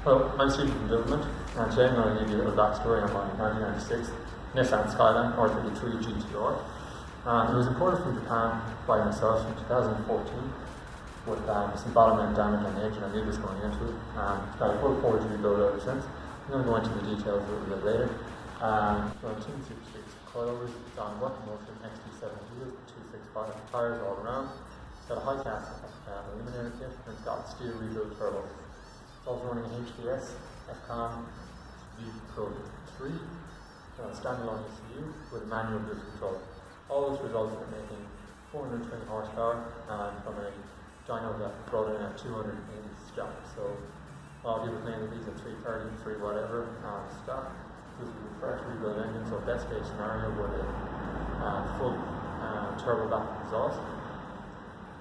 Hello, I'm Stephen from Government, and today I'm going to give you a little backstory on my 1996 Nissan Skyline R33 GTR. It was imported from Japan by myself in 2014 with some bottom end damage on the engine. I knew this going into it. It's got a full 4G rebuild ever since. I'm going to go into the details a little bit later. So Team Super 6 coilovers, it's on working motion XT7 wheels, 265 tyres all around. It's got a high cast eliminator kit, and it's got steel rebuild turbo. It's also running an HDS FCON V Pro 3 standalone ECU with a manual boost control. All this resulted in making 420 horsepower from a dyno that brought in at 280 stock. So a lot of people claim that these are 330, 3 whatever stock. This is a fresh rebuild engine, so best case scenario with a full turbo back exhaust,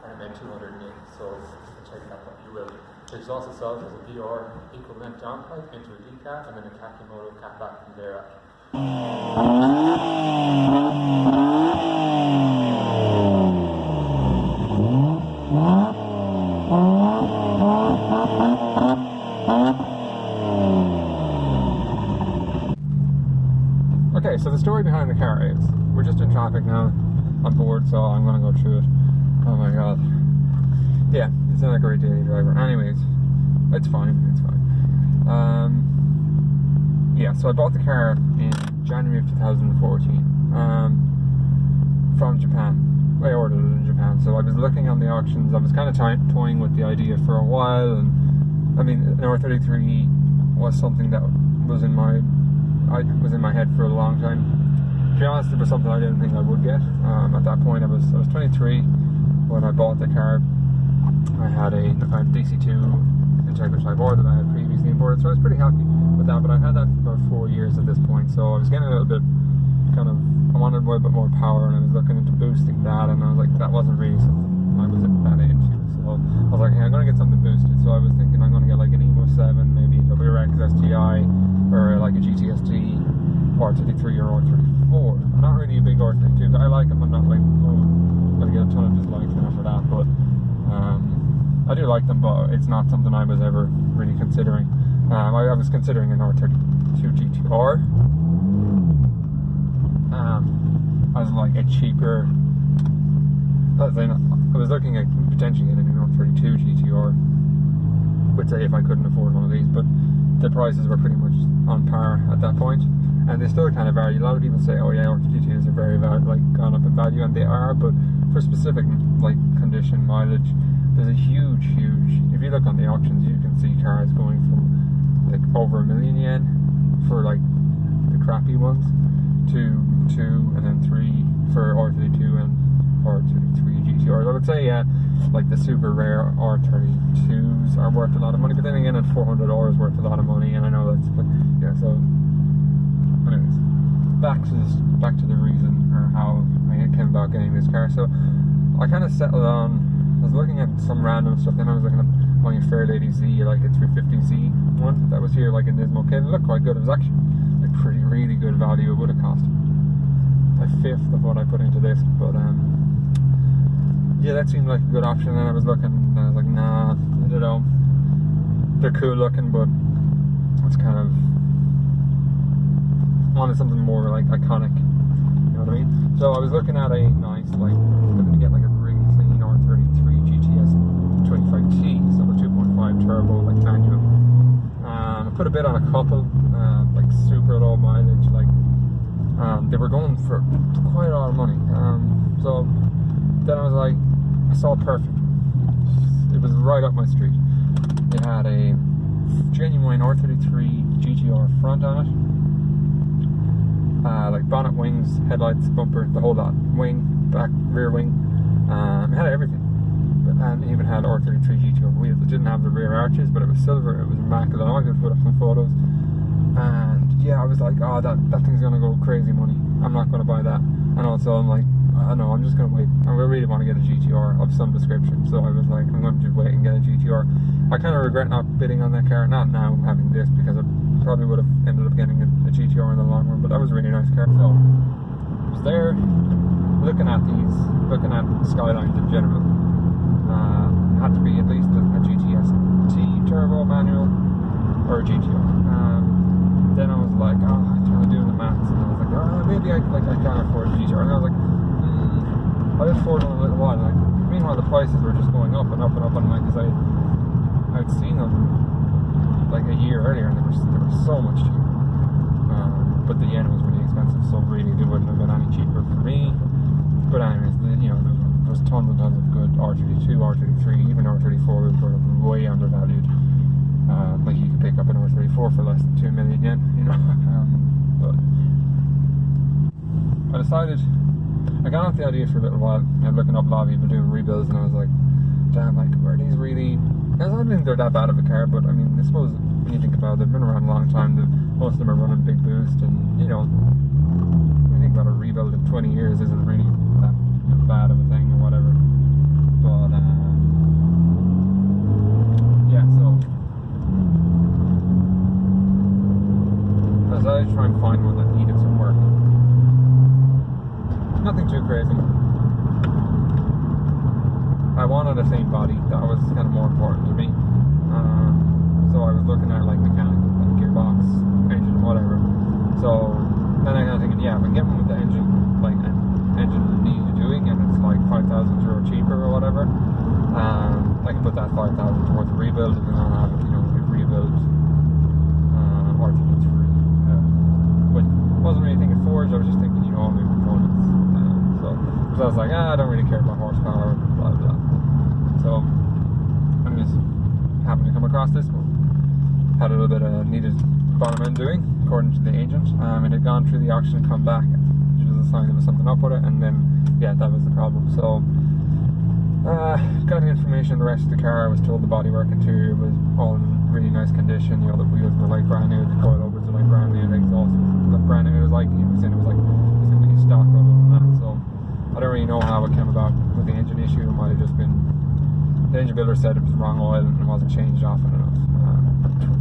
and it made 280. So you can take that what you will. The exhaust itself is a VR equivalent downpipe into a decap, and then a Kakimoto cap back from there. Okay, so the story behind the car is, we're just in traffic now, on board, so I'm going to go through it. Oh my god. Yeah, it's not a great daily driver. Anyways, it's fine, it's fine. Yeah, so I bought the car in January of 2014 from Japan. I ordered it in Japan, so I was looking on the auctions. I was kind of toying with the idea for a while, and I mean, an R33 was something that was in my head for a long time. To be honest, it was something I didn't think I would get. At that point, I was 23 when I bought the car. I had a DC2 Integra Type R that I had previously imported, so I was pretty happy with that, but I had that for about 4 years at this point, so I was getting a little bit I wanted a little bit more power, and I was looking into boosting that, and I was like, that wasn't really something I was that into, so I was like, hey, I'm going to get something boosted. So I was thinking I'm going to get like an Evo 7, maybe a WRX STI, or like a GTST R33 or R34. I'm not really a big R32 guy. I like them, I'm not like, oh, I'm going to get a ton of dislikes now for that, but I do like them, but it's not something I was ever really considering. I was considering an R32 GTR as like a cheaper. I was looking at potentially getting an R32 GTR, would say, if I couldn't afford one of these, but the prices were pretty much on par at that point, and they still kind of vary. A lot of people say, oh yeah, R32s are very gone up in value, and they are, but for specific like condition, mileage, there's a huge, if you look on the auctions, you can see cars going from like over $1 million yen for like the crappy ones to 2 and then 3 for R32 and R33 GTRs. I would say, yeah, like the super rare R32s are worth a lot of money, but then again, at $400 worth a lot of money, and I know that's like, yeah. So anyways, back to the reason, or how I came about getting this car. So I kind of settled on, I was looking at some random stuff, then I was looking at a Fairlady Z, like a 350Z one that was here like in this kit. It looked quite good. It was actually like really good value. It would have cost a fifth of what I put into this, but yeah, that seemed like a good option. And I was looking, and I was like, nah, I don't know, they're cool looking, but it's kind of wanted something more like iconic, you know what I mean? So I was looking at a nice, like, looking to get like a really clean R33 GTS 25T, so a 2.5 turbo, like manual. I put a bid on a couple, like super low mileage, like they were going for quite a lot of money. So then I was like, I saw Perfect. It was right up my street. It had a genuine R33 GTR front on it, like bonnet, wings, headlights, bumper, the whole lot, wing, back, rear wing. It had everything. And even had R33 GTR wheels. It didn't have the rear arches, but it was silver, it was immaculate. I could put up some photos, and yeah, I was like, oh, that thing's gonna go crazy money, I'm not gonna buy that. And also I'm like, I know, I'm just gonna wait. I really want to get a GTR of some description, so I was like, I'm gonna just wait and get a GTR. I kind of regret not bidding on that car, not now having this, because I probably would have ended up getting a GTR in the long run, but that was a really nice car. So I was there looking at Skylines in general. Had to be at least a GTS T turbo manual, or a GTR. Then I was like, oh, I'm kind of doing the maths, and I was like, oh, maybe I can't afford a GTR. And I was like, I'll afford one in a little while. Like, meanwhile, the prices were just going up and up and up, and like, because I'd seen them like a year earlier, and they were so much cheaper. But the yen was really expensive, so really they wouldn't have been any cheaper for me. But anyways, there's tons and tons of good R32, R33, even R34s were way undervalued. Like you could pick up an R34 for less than 2 million yen, you know. But I decided, I got off the idea for a little while. I was looking up a lot of people doing rebuilds, and I was like, damn, like, were these really? I don't think they're that bad of a car, but I mean, I suppose when you think about it, they've been around a long time. Most of them are running big boost, and you know, when you think about a rebuild in 20 years isn't really that bad of a thing or whatever. But yeah, so I decided to try and find one that needed some work. Nothing too crazy. I wanted the same body. That was kind of more important to me. So I was looking at like mechanical, like gearbox, engine, whatever. So then I got thinking, yeah, if I can get one with the engine, like an engine needs doing, and it's like 5,000 euro cheaper or whatever, I can put that 5,000 towards the rebuild, and then I'll have, you know, a rebuild R33. But wasn't really thinking Forge. I was just thinking, you know, all new components. So I was like, I don't really care about horsepower, blah blah. So I just happened to come across this one. Had a little bit of needed bottom end doing, according to the agent. It had gone through the auction and come back, which was a sign there was something up with it, and then yeah, that was the problem. So got the information. The rest of the car, I was told the bodywork interior was all in really nice condition. You know, the wheels were like brand new, the coilovers were like brand new, the exhaust was like brand new. It was like, you know, it was like it's gonna be stock other than that. So I don't really know how it came about with the engine issue. It might have just been the engine builder said it was wrong oil and it wasn't changed often enough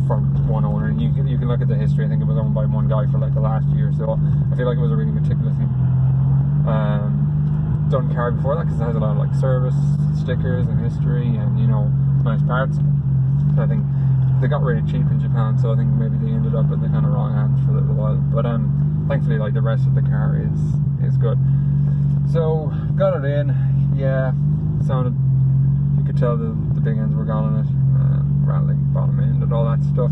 from one owner. You can look at the history. I think it was owned by one guy for like the last year. So I feel like it was a really meticulously done car before that, because it has a lot of like service stickers and history and, you know, nice parts. So I think they got really cheap in Japan, so I think maybe they ended up in the kind of wrong hands for a little while. But thankfully, like, the rest of the car is good. So got it in. Yeah, sounded, you could tell the big ends were gone on it, rattling bottom end and all that stuff.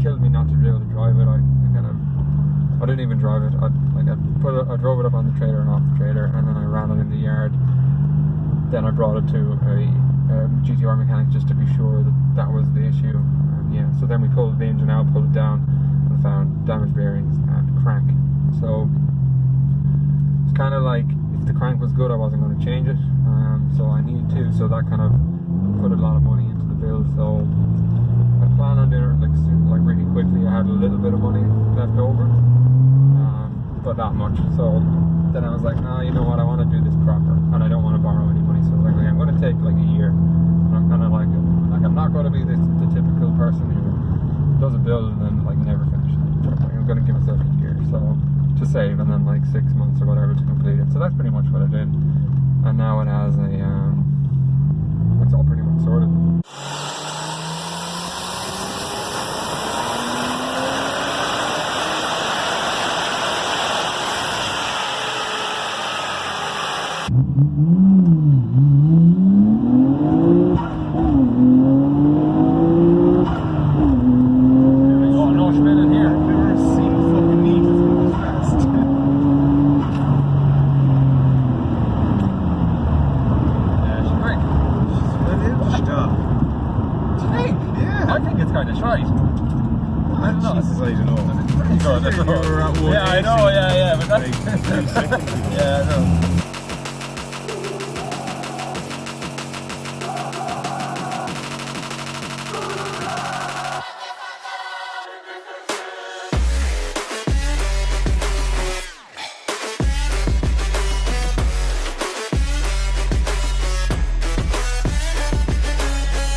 Killed me not to be able to drive it. I didn't even drive it. I drove it up on the trailer and off the trailer, and then I ran it in the yard. Then I brought it to a GTR mechanic just to be sure that was the issue. And yeah, so then we pulled the engine out, pulled it down, and found damaged bearings and crank. So it's kind of like, if the crank was good, I wasn't going to change it. So I needed to. So that kind of put a lot of money into the build. So I plan on doing it like really quickly. I had a little bit of money left over, but not much. So then I was like, no, you know what, I want to do this proper, and I don't want to borrow any money. So I was like, I'm going to take like a year, and I'm like I'm not going to be the typical person who does a build and then like never finishes it. Like, I'm going to give myself a year, so to save, and then like 6 months or whatever to complete it. So that's pretty much what I did, and now it has a it's all pretty much sorted. Yeah, I know, yeah, but that's... yeah, I know.